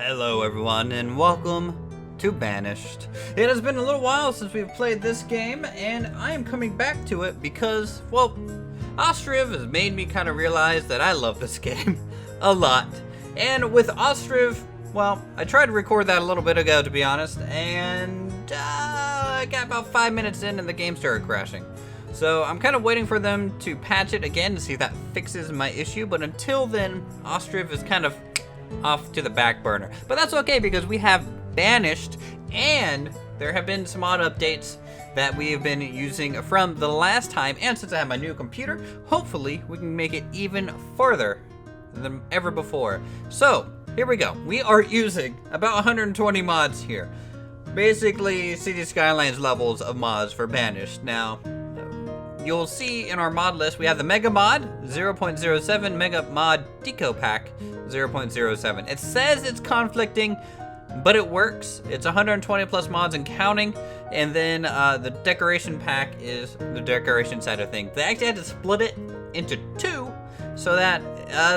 Hello everyone and welcome to Banished. It has been a little while since we've played this game and I am coming back to it because, well, Uthris has made me kind of realize that I love this game a lot. And with Uthris, well, I tried to record that a little bit ago to be honest, and I got about 5 minutes in and the game started crashing. So I'm kind of waiting for them to patch it again to see if that fixes my issue, but until then, Uthris is kind of off to the back burner. But that's okay because we have Banished, and there have been some odd updates that we have been using from the last time, and since I have my new computer, hopefully we can make it even further than ever before. So, here we go. We are using about 120 mods here. Basically, City Skylines levels of mods for Banished. Now, you'll see in our mod list, we have the Mega Mod 0.07, Mega Mod Deco Pack 0.07. It says it's conflicting, but it works. It's 120 plus mods and counting. And then the decoration pack is the decoration side of things. They actually had to split it into two so that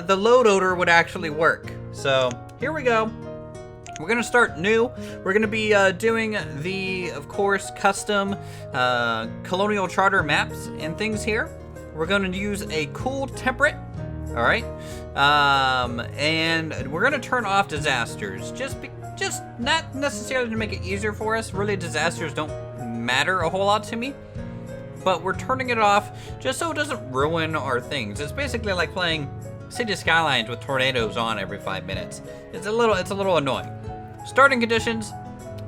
the load odor would actually work. So here we go. We're gonna start new. We're gonna be doing the, of course, custom colonial charter maps and things here. We're gonna use a cool temperate, all right? And we're gonna turn off disasters, just not necessarily to make it easier for us. Really, disasters don't matter a whole lot to me, but we're turning it off just so it doesn't ruin our things. It's basically like playing City Skylines with tornadoes on every 5 minutes. It's a little annoying. Starting conditions,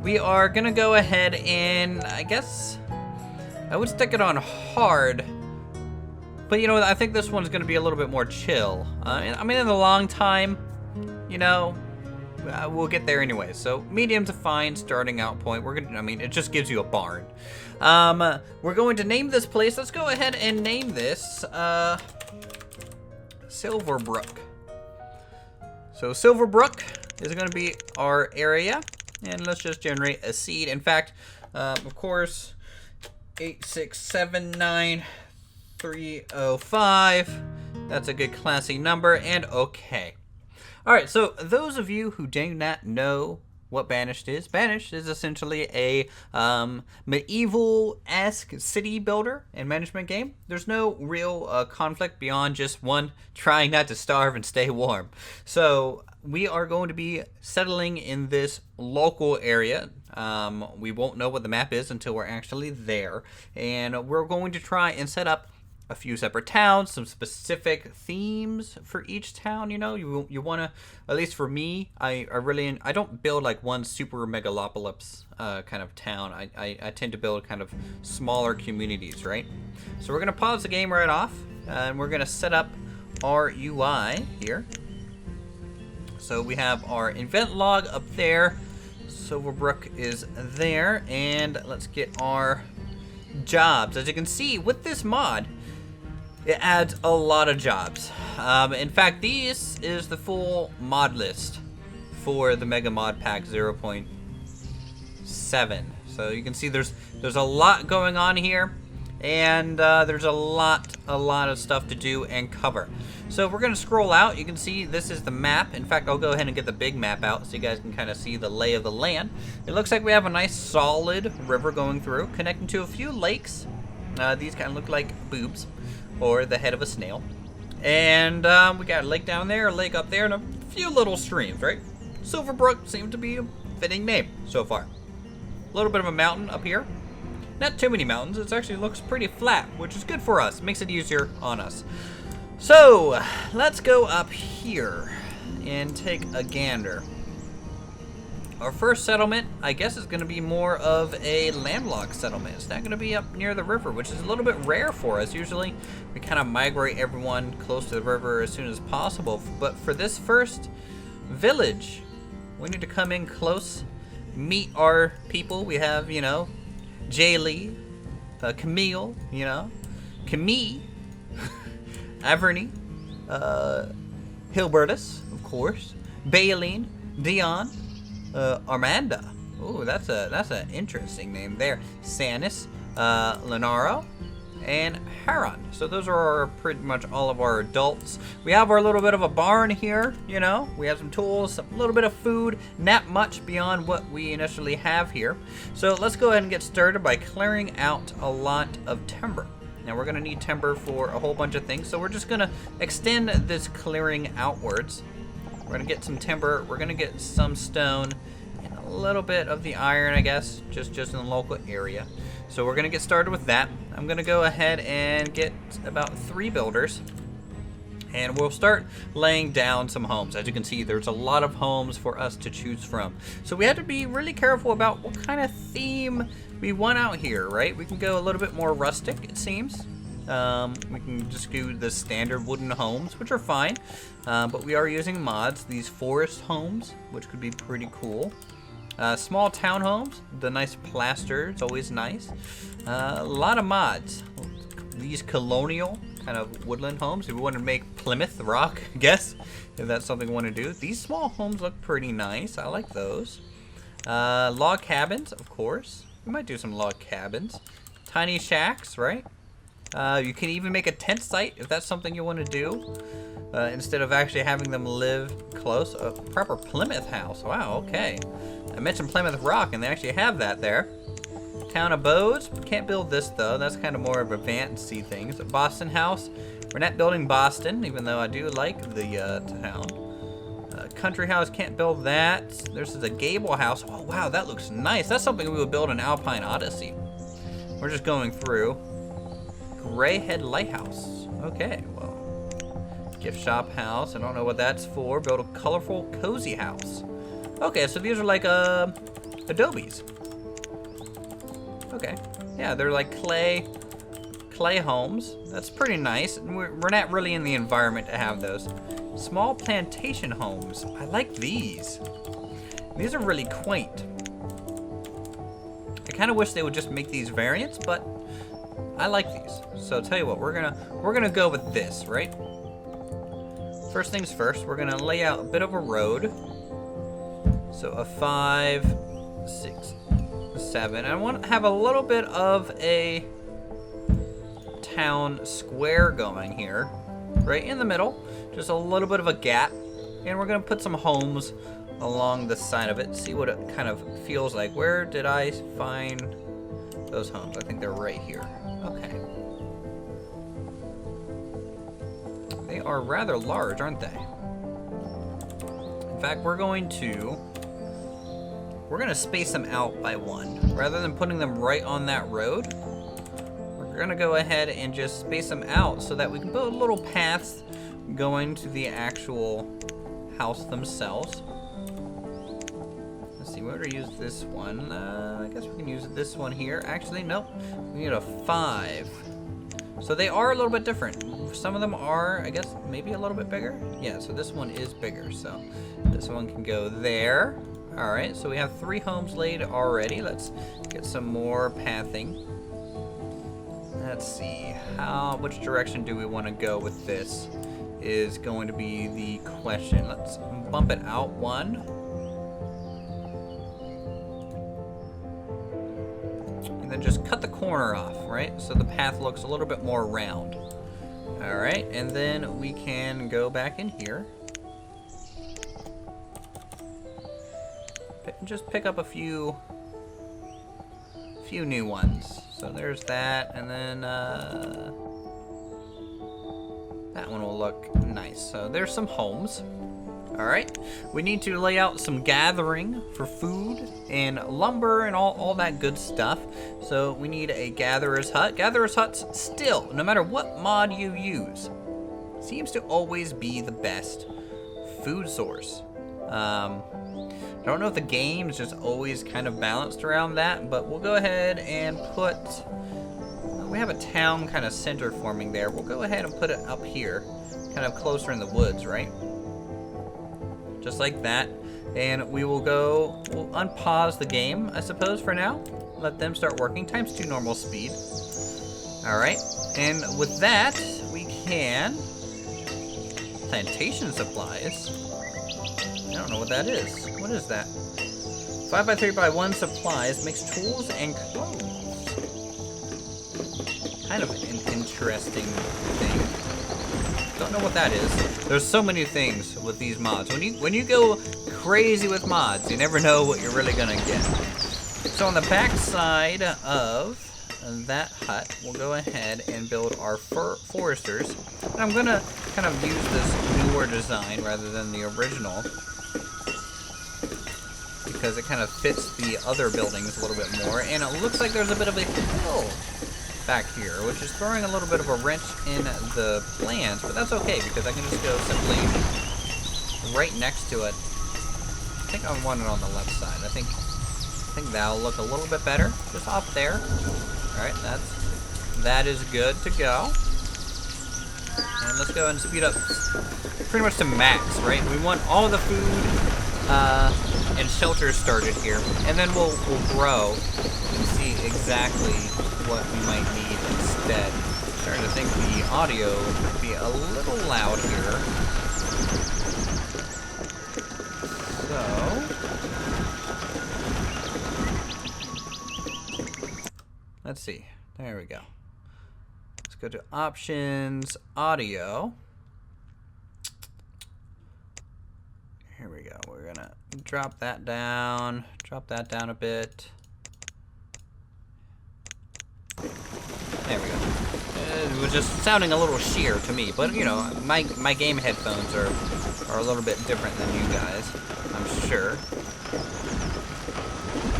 we are gonna go ahead and I guess I would stick it on hard, but you know, I think this one's gonna be a little bit more chill. I mean, in the long time, you know, we'll get there anyway. So medium to fine starting out point. I mean, it just gives you a barn. We're going to name this place. Let's go ahead and name this Silverbrook. So Silverbrook is going to be our area, and let's just generate a seed. In fact, of course, 8679305. That's a good classy number, and okay. All right, so those of you who do not know what Banished is essentially a medieval-esque city builder and management game. There's no real conflict beyond just one trying not to starve and stay warm. So we are going to be settling in this local area. We won't know what the map is until we're actually there. And we're going to try and set up a few separate towns, some specific themes for each town. You know, you want to, at least for me, I don't build like one super megalopolis kind of town. I tend to build kind of smaller communities, right? So we're gonna pause the game right off, and we're gonna set up our UI here. So we have our event log up there. Silverbrook is there, and let's get our jobs. As you can see with this mod, it adds a lot of jobs. In fact, this is the full mod list for the Mega Mod Pack 0.7. So you can see there's a lot going on here, and there's a lot of stuff to do and cover. So if we're gonna scroll out, you can see this is the map. In fact, I'll go ahead and get the big map out so you guys can kind of see the lay of the land. It looks like we have a nice solid river going through, connecting to a few lakes. These kind of look like boobs, or the head of a snail. And we got a lake down there, a lake up there, and a few little streams, right? Silverbrook seemed to be a fitting name so far. A little bit of a mountain up here. Not too many mountains. It actually looks pretty flat, which is good for us. Makes it easier on us. So, let's go up here and take a gander. Our first settlement, I guess, is going to be more of a landlocked settlement. It's not going to be up near the river, which is a little bit rare for us. Usually, we kind of migrate everyone close to the river as soon as possible. But for this first village, we need to come in close, meet our people. We have, you know, Jaylee, Camille, you know, Camille, Averny, Hilbertus, of course, Baleen, Dion, Armanda. Ooh, that's an interesting name there. Sanis, Lenaro, and Heron. So those are pretty much all of our adults. We have our little bit of a barn here, you know. We have some tools, a little bit of food, not much beyond what we initially have here. So let's go ahead and get started by clearing out a lot of timber. Now we're gonna need timber for a whole bunch of things, so we're just gonna extend this clearing outwards. We're gonna get some timber, we're gonna get some stone, and a little bit of the iron, I guess, just in the local area. So we're gonna get started with that. I'm gonna go ahead and get about 3 builders, and we'll start laying down some homes. As you can see, there's a lot of homes for us to choose from. So we have to be really careful about what kind of theme we want out here, right? We can go a little bit more rustic, it seems. We can just do the standard wooden homes, which are fine. But we are using mods, these forest homes, which could be pretty cool. Small townhomes, the nice plaster, it's always nice. A lot of mods. These colonial kind of woodland homes. If we want to make Plymouth Rock, I guess, if that's something we want to do. These small homes look pretty nice. I like those. Log cabins, of course. We might do some log cabins. Tiny shacks, right? You can even make a tent site if that's something you want to do. Instead of actually having them live close. A proper Plymouth house. Wow, okay. I mentioned Plymouth Rock, and they actually have that there. Town abodes. Can't build this, though. That's kind of more of a fancy thing. It's a Boston house. We're not building Boston, even though I do like the town. Country house, can't build that. There's a gable house. Oh, wow, that looks nice. That's something we would build in Alpine Odyssey. We're just going through. Grayhead Lighthouse. Okay, well. Gift shop house. I don't know what that's for. Build a colorful, cozy house. Okay, so these are like adobes. Okay. Yeah, they're like clay homes. That's pretty nice. We're not really in the environment to have those. Small plantation homes. I like these. These are really quaint. I kind of wish they would just make these variants, but I like these. So tell you what, we're gonna go with this, right? First things first, we're gonna lay out a bit of a road. So a 5, 6, 7. I want to have a little bit of a town square going here, right in the middle. Just a little bit of a gap, and we're gonna put some homes along the side of it. See what it kind of feels like. Where did I find those homes? I think they're right here. Okay. They are rather large, aren't they? In fact, we're gonna space them out by 1. Rather than putting them right on that road, we're gonna go ahead and just space them out so that we can build little paths going to the actual house themselves. Let's see, we're gonna use this one. I guess we can use this one here. Actually, nope. We need a 5. So they are a little bit different. Some of them are, I guess, maybe a little bit bigger. Yeah, so this one is bigger. So this one can go there. All right, so we have 3 homes laid already. Let's get some more pathing. Let's see, which direction do we want to go with this is going to be the question. Let's bump it out 1. And then just cut the corner off, right? So the path looks a little bit more round. All right, and then we can go back in here. Just pick up a few new ones. So there's that, and then that one will look nice. So there's some homes. All right, we need to lay out some gathering for food and lumber and all that good stuff. So we need a gatherer's hut. Gatherer's huts still, no matter what mod you use, seems to always be the best food source. I don't know if the game is just always kind of balanced around that, but we'll go ahead and put, we have a town kind of center forming there. We'll go ahead and put it up here, kind of closer in the woods, right? Just like that. And we'll unpause the game, I suppose, for now. Let them start working, ×2 normal speed. All right, and with that, we can, plantation supplies. I don't know what that is. What is that? 5x3x1 supplies makes tools and clothes. kind of an interesting thing. Don't know what that is. There's so many things with these mods. When you go crazy with mods, you never know what you're really gonna get. So on the back side of that hut, we'll go ahead and build our foresters. And I'm gonna kind of use this newer design rather than the original, because it kind of fits the other buildings a little bit more. And it looks like there's a bit of a hill back here, which is throwing a little bit of a wrench in the plans, but that's okay because I can just go simply right next to it. I think I want it on the left side. I think that'll look a little bit better, just off there. All right, that is good to go. And let's go ahead and speed up pretty much to max, right? We want all the food and shelters started here, and then we'll grow and see exactly what we might need instead. I'm starting to think the audio might be a little loud here. So let's see. There we go. Let's go to options, audio. Here we go. We're gonna drop that down a bit. There we go. It was just sounding a little sheer to me, but you know, my game headphones are a little bit different than you guys, I'm sure.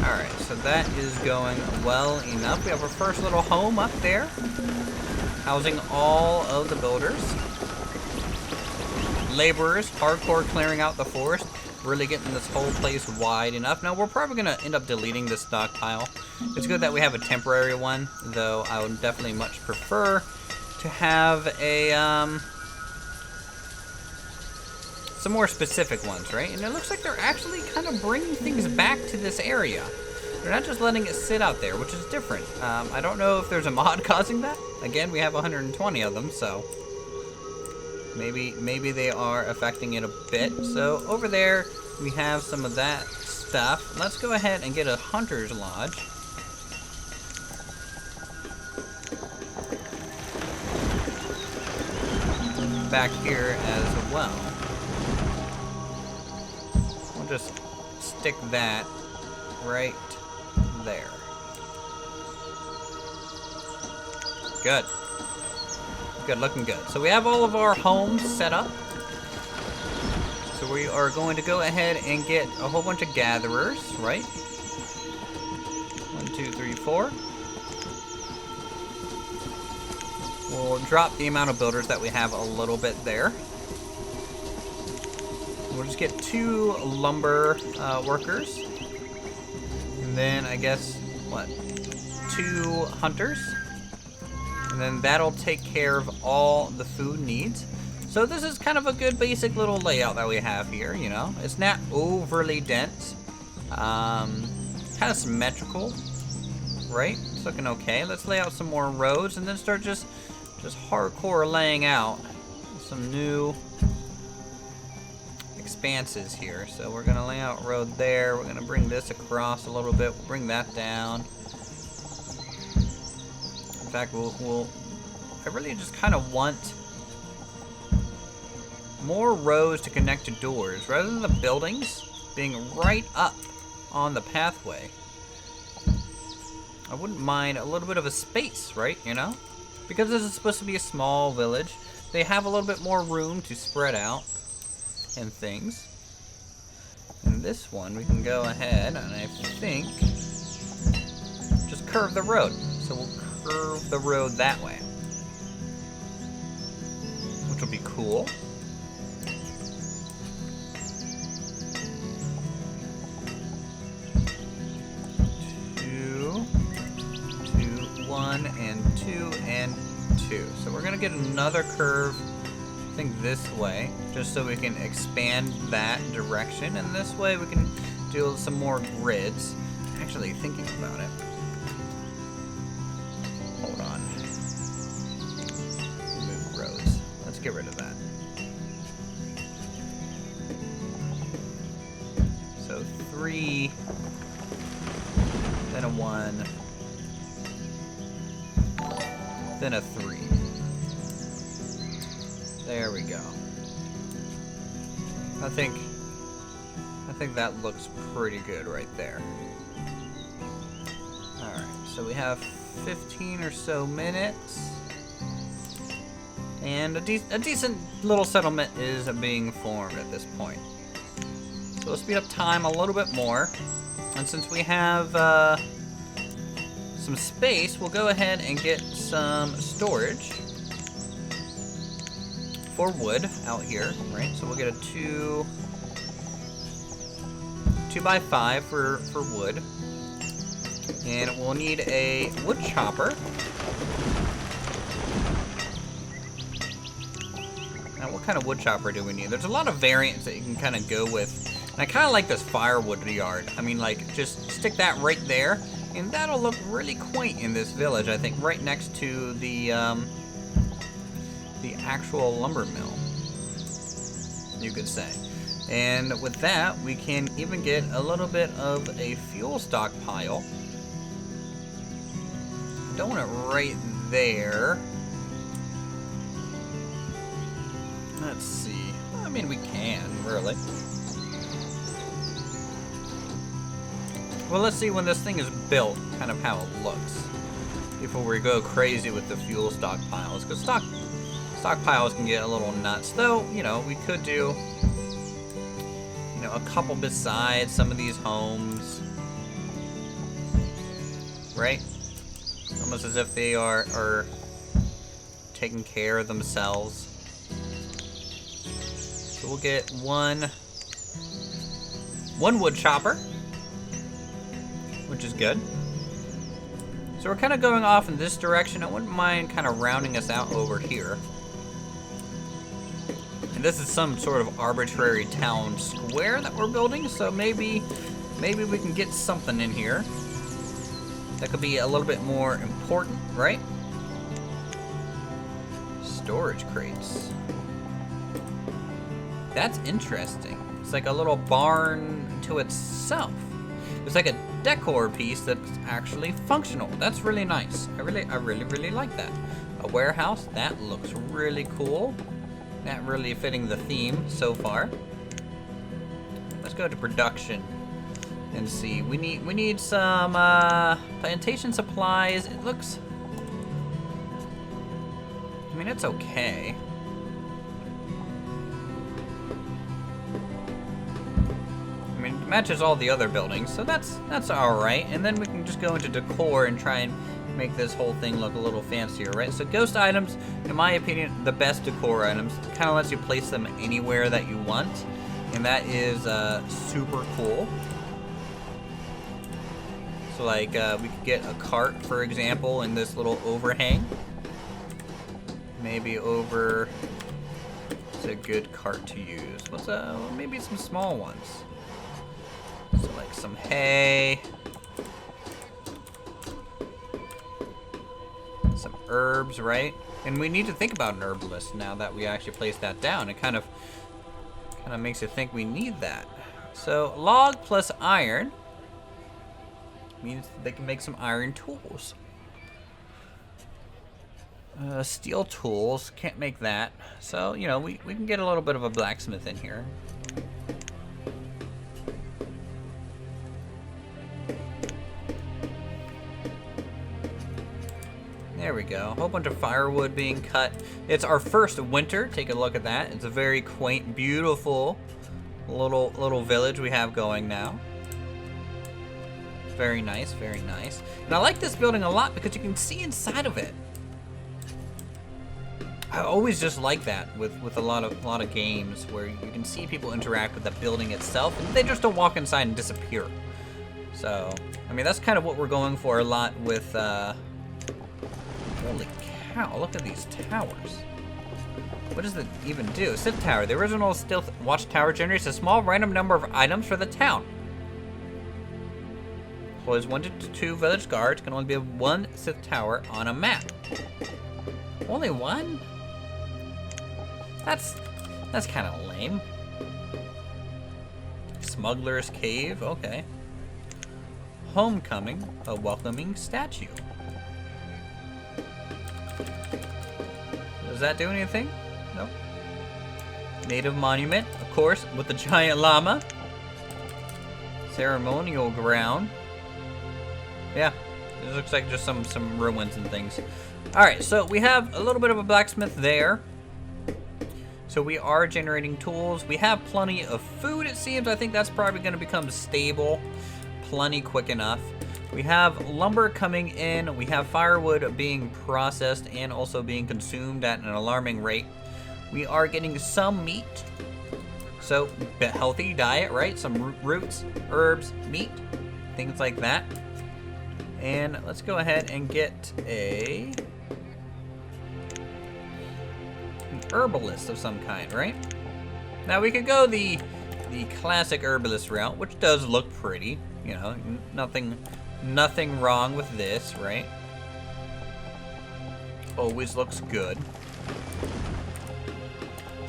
Alright, so that is going well enough. We have our first little home up there, housing all of the builders. Laborers, hardcore clearing out the forest, really getting this whole place wide enough. Now, we're probably going to end up deleting this stockpile. It's good that we have a temporary one, though I would definitely much prefer to have a, some more specific ones, right? And it looks like they're actually kind of bringing things back to this area. They're not just letting it sit out there, which is different. I don't know if there's a mod causing that. Again, we have 120 of them, so maybe they are affecting it a bit. So over there, we have some of that stuff. Let's go ahead and get a hunter's lodge. Back here as well. We'll just stick that right there. Good. Good, looking good. So we have all of our homes set up. So we are going to go ahead and get a whole bunch of gatherers, right? 1, 2, 3, 4. We'll drop the amount of builders that we have a little bit there. We'll just get 2 lumber workers. And then I guess, what? 2 hunters. And then that'll take care of all the food needs. So this is kind of a good basic little layout that we have here, you know. It's not overly dense. Kind of symmetrical, right? It's looking okay. Let's lay out some more roads and then start just hardcore laying out some new expanses here. So we're gonna lay out road there. We're gonna bring this across a little bit. We'll bring that down. In fact, I really just kind of want more rows to connect to doors rather than the buildings being right up on the pathway. I wouldn't mind a little bit of a space, right? You know, because this is supposed to be a small village, they have a little bit more room to spread out and things. And this one, we can go ahead and I think just curve the road. So we'll curve the road that way, which will be cool. One and two and two. So we're gonna get another curve, I think this way, just so we can expand that direction, and this way we can do some more grids. Actually thinking about it. Hold on. Move roads. Let's get rid of that. So 3, then a 1. then a 3. There we go. I think that looks pretty good right there. Alright, so we have 15 or so minutes. And a decent little settlement is being formed at this point. So we'll speed up time a little bit more. And since we have some space, we'll go ahead and get some storage for wood out here, right? So we'll get a 2x5 for wood. And we'll need a Woodchopper. Now, what kind of Woodchopper do we need? There's a lot of variants that you can kind of go with. And I kind of like this firewood yard. I mean, like, just stick that right there, and that'll look really quaint in this village, I think, right next to the actual lumber mill, you could say. And with that, we can even get a little bit of a fuel stockpile. Don't want it right there. Let's see. I mean, we can, really. Well, let's see when this thing is built, kind of how it looks, before we go crazy with the fuel stockpiles, because stockpiles can get a little nuts. Though, you know, we could do, you know, a couple beside some of these homes, right? Almost as if they are taking care of themselves. So we'll get one Woodchopper, which is good. So we're kind of going off in this direction. I wouldn't mind kind of rounding us out over here. And this is some sort of arbitrary town square that we're building, so maybe we can get something in here that could be a little bit more important, right? Storage crates. That's interesting. It's like a little barn to itself. It's like a decor piece that's actually functional. That's really nice. I really like that. A warehouse, that looks really cool. That really fitting the theme so far. Let's go to production and see. We need some plantation supplies. It looks, I mean, it's okay. It matches all the other buildings, so that's all right. And then we can just go into decor and try and make this whole thing look a little fancier, right? So ghost items, in my opinion, the best decor items. It kind of lets you place them anywhere that you want, and that is super cool. So like we could get a cart, for example, in this little overhang. Maybe over. It's a good cart to use. What's maybe some small ones. So like some hay, some herbs, right? And we need to think about an herbalist now that we actually placed that down. It kind of makes you think we need that. So log plus iron means they can make some iron tools. Steel tools, can't make that. So, you know, we can get a little bit of a blacksmith in here. There we go. A whole bunch of firewood being cut. It's our first winter. Take a look at that. It's a very quaint, beautiful little village we have going now. Very nice, very nice. And I like this building a lot because you can see inside of it. I always just like that with a lot of games where you can see people interact with the building itself and they just don't walk inside and disappear. So, I mean, that's kind of what we're going for a lot with holy cow, look at these towers. What does it even do? Sith Tower. The original stealth watchtower generates a small random number of items for the town. Employs 1 to 2 village guards. Can only be 1 Sith Tower on a map. Only 1? That's kind of lame. Smuggler's Cave. Okay. Homecoming. A welcoming statue. Does that do anything? Nope. Native monument, of course, with the giant llama. Ceremonial ground. Yeah, this looks like just some ruins and things. Alright, so we have a little bit of a blacksmith there. So we are generating tools. We have plenty of food, it seems. I think that's probably going to become stable plenty quick enough. We have lumber coming in. We have firewood being processed and also being consumed at an alarming rate. We are getting some meat. So, a healthy diet, right? Some roots, herbs, meat, things like that. And let's go ahead and get an herbalist of some kind, right? Now we could go the classic herbalist route, which does look pretty. You know, nothing wrong with this, right? Always looks good.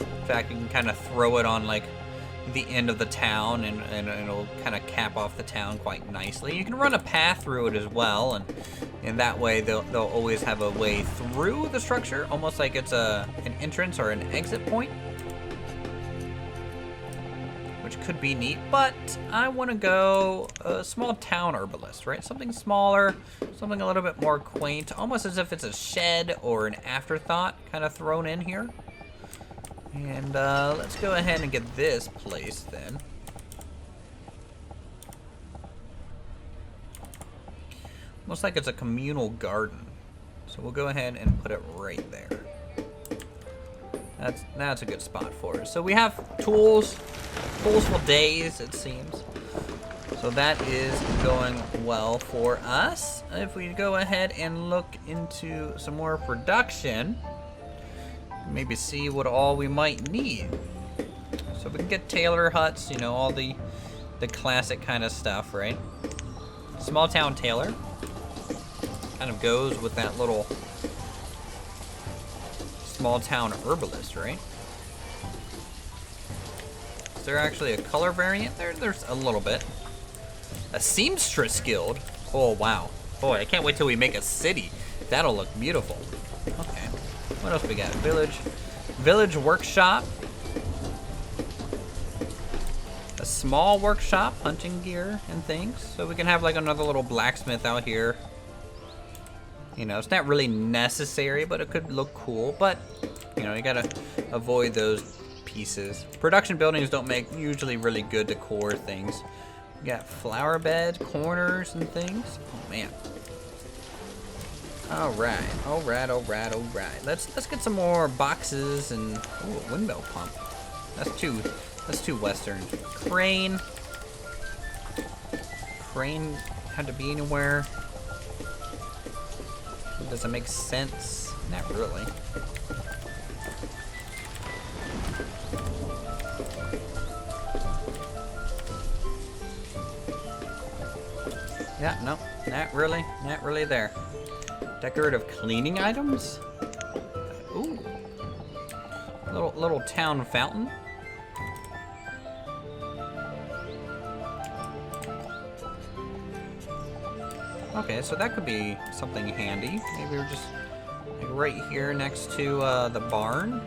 In fact, you can kind of throw it on like the end of the town, and it'll kind of cap off the town quite nicely. You can run a path through it as well, and that way they'll always have a way through the structure, almost like it's an entrance or an exit point, which could be neat. But I want to go a small town herbalist, right? Something smaller, something a little bit more quaint, almost as if it's a shed or an afterthought kind of thrown in here. And let's go ahead and get this placed then. Looks like it's a communal garden. So we'll go ahead and put it right there. That's a good spot for us. So we have tools for days, it seems. So that is going well for us. If we go ahead and look into some more production, maybe see what all we might need. So we can get tailor huts, you know, all the classic kind of stuff, right? Small town tailor kind of goes with that little small town herbalist, right? Is there actually a color variant there? There's a little bit. A seamstress guild. Oh wow, boy, I can't wait till we make a city. That'll look beautiful. Okay. What else we got? Village workshop. A small workshop, hunting gear and things. So we can have like another little blacksmith out here. You know, it's not really necessary, but it could look cool. But, you know, you gotta avoid those pieces. Production buildings don't make usually really good decor things. We got flower beds, corners and things. Oh man. All right. Let's get some more boxes and a windmill pump. That's too western. Crane had to be anywhere. Does it make sense? Not really. Yeah, no, not really there. Decorative cleaning items. Ooh, little town fountain. Okay, so that could be something handy. Maybe we're just like right here next to the barn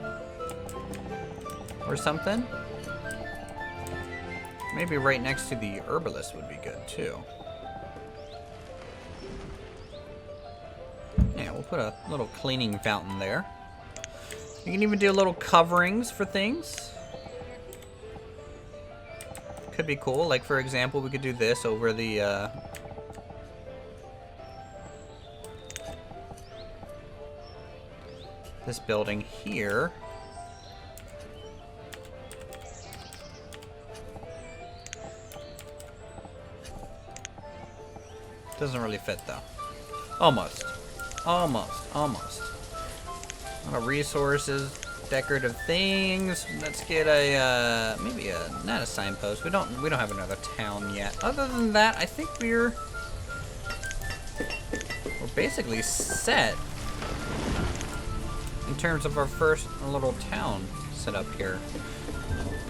or something. Maybe right next to the herbalist would be good too. Yeah, we'll put a little cleaning fountain there. You can even do little coverings for things. Could be cool. Like for example, we could do this over the this building here. Doesn't really fit though. Almost. A lot of resources, decorative things. Let's get a maybe not a signpost. We don't have another town yet. Other than that, I think we're basically set in terms of our first little town set up here.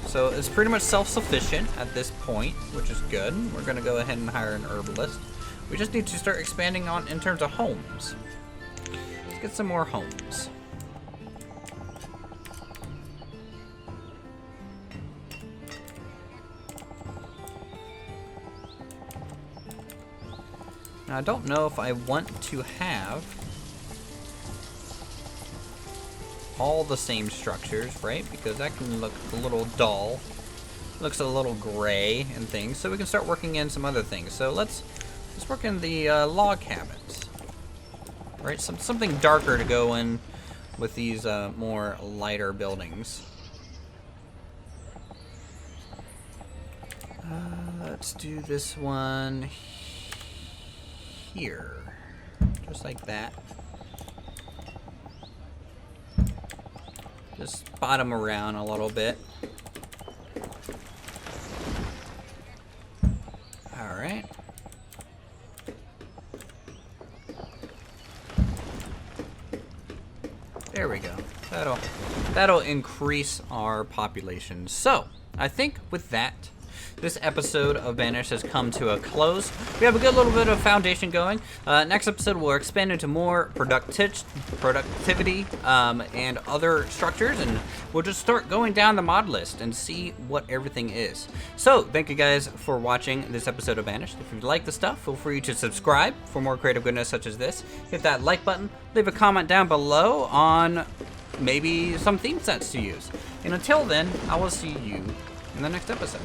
So it's pretty much self-sufficient at this point, which is good. We're gonna go ahead and hire an herbalist. We just need to start expanding on in terms of homes. Let's get some more homes. Now, I don't know if I want to have all the same structures, right? Because that can look a little dull. Looks a little gray and things. So we can start working in some other things. So let's work in the log cabins. Right? Something darker to go in with these more lighter buildings. Let's do this one here. Just like that. Just spot them around a little bit. Alright. There we go. That'll increase our population. So, I think with that, this episode of Banished has come to a close. We have a good little bit of foundation going. Next episode, we'll expand into more productivity and other structures, and we'll just start going down the mod list and see what everything is. So, thank you guys for watching this episode of Banished. If you like the stuff, feel free to subscribe for more creative goodness such as this. Hit that like button. Leave a comment down below on maybe some theme sets to use. And until then, I will see you in the next episode.